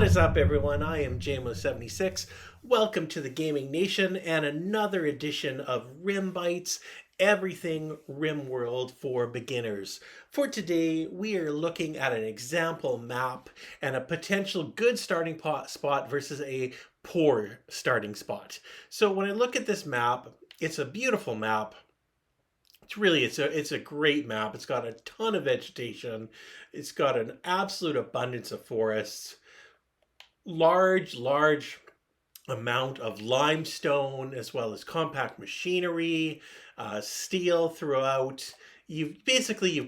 is up, everyone? I am JMO76. Welcome to the Gaming Nation and another edition of Rim Bites, everything Rimworld for beginners. For today, we are looking at an example map and a potential good starting spot versus a poor starting spot. So when I look at this map, it's a beautiful map. It's a great map. It's got a ton of vegetation. It's got an absolute abundance of forests, large amount of limestone, as well as compact machinery, steel throughout. You've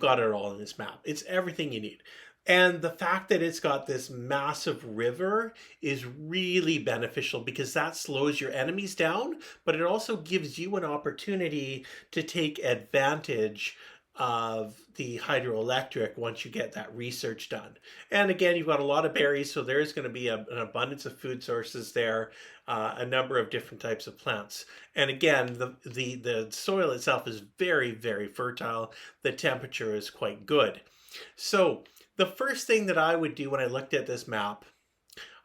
got it all in this map. It's everything you need. And the fact that it's got this massive river is really beneficial because that slows your enemies down, but it also gives you an opportunity to take advantage of the hydroelectric once you get that research done. And again, you've got a lot of berries, so there's going to be an abundance of food sources there, a number of different types of plants. And again, the soil itself is very fertile. The temperature is quite good. So the first thing that I would do when I looked at this map,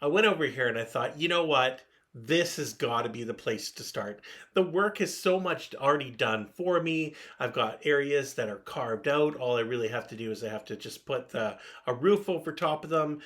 I went over here and I thought, you know what? This has got to be the place to start. The work is so much already done for me. I've got areas that are carved out. All I really have to do is I have to just put a roof over top of them,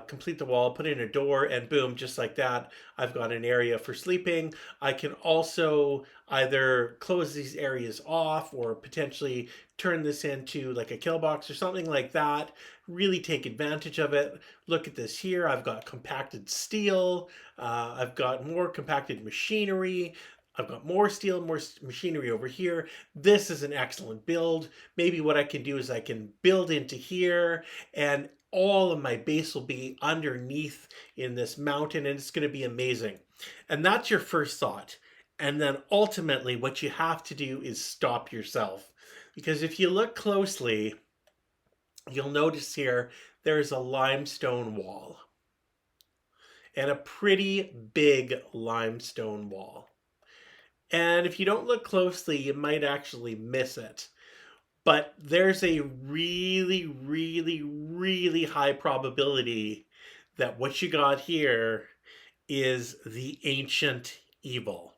complete the wall, put in a door, and boom, just like that, I've got an area for sleeping. I can also either close these areas off or potentially turn this into like a kill box or something like that. Really take advantage of it. Look at this here. I've got compacted steel. I've got more compacted machinery. I've got more steel, more machinery over here. This is an excellent build. Maybe what I can do is I can build into here and all of my base will be underneath in this mountain and it's going to be amazing. And that's your first thought. And then ultimately what you have to do is stop yourself. Because if you look closely, you'll notice here there's a limestone wall. And a pretty big limestone wall. And if you don't look closely, you might actually miss it. But there's a really high probability that what you got here is the ancient evil.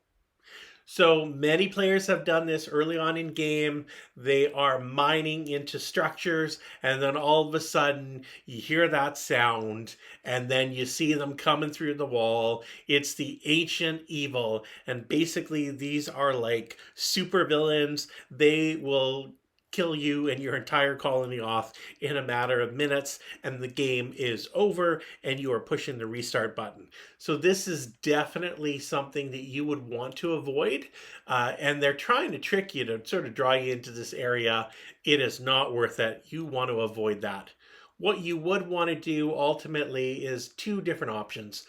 So many players have done this early on in game. They are mining into structures and then all of a sudden you hear that sound and then you see them coming through the wall. It's the ancient evil. And basically these are like super villains. They will kill you and your entire colony off in a matter of minutes and the game is over and you are pushing the restart button. So this is definitely something that you would want to avoid and they're trying to trick you to sort of draw you into this area. It is not worth it. You want to avoid that. What you would want to do ultimately is two different options.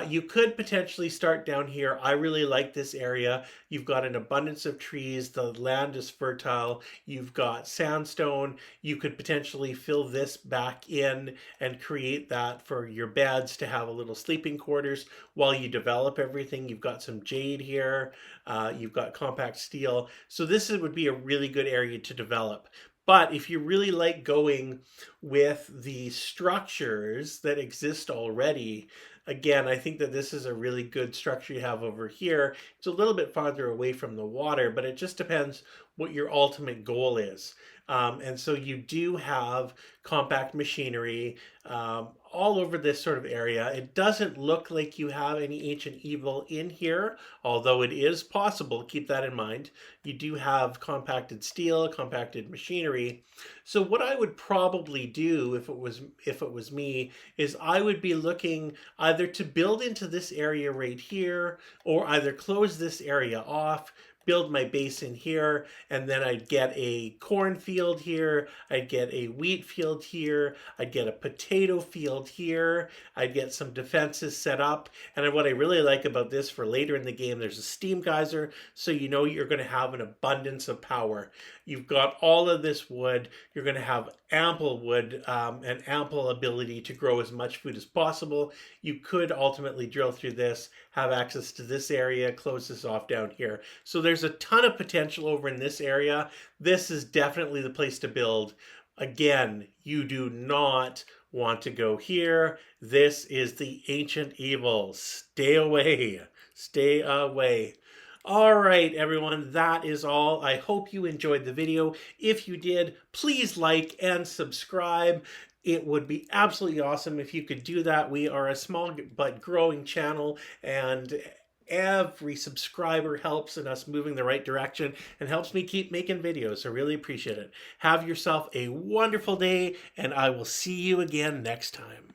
You could potentially start down here. I really like this area. You've got an abundance of trees. The land is fertile. You've got sandstone. You could potentially fill this back in and create that for your beds to have a little sleeping quarters while you develop everything. You've got some jade here. You've got compact steel. So this would be a really good area to develop. But if you really like going with the structures that exist already, again, I think that this is a really good structure you have over here. It's a little bit farther away from the water, but it just depends what your ultimate goal is. And so you do have compact machinery all over this sort of area. It doesn't look like you have any ancient evil in here, although it is possible. Keep that in mind. You do have compacted steel, compacted machinery. So what I would probably do if it was me is I would be looking either to build into this area right here or either close this area off, build my base in here, and then I'd get a cornfield here, I'd get a wheat field here, I'd get a potato field here, I'd get some defenses set up. And what I really like about this for later in the game, there's a steam geyser, so you know you're going to have an abundance of power. You've got all of this wood, you're going to have ample wood and ample ability to grow as much food as possible. You could ultimately drill through this, have access to this area, close this off down here. So there's a ton of potential over in this area. This is definitely the place to build. Again, you do not want to go here. This is the ancient evil. Stay away. Stay away. All right, everyone, that is all. I hope you enjoyed the video. If you did, please like and subscribe. It would be absolutely awesome if you could do that. We are a small but growing channel, and every subscriber helps in us moving the right direction and helps me keep making videos. So really appreciate it. Have yourself a wonderful day, and I will see you again next time.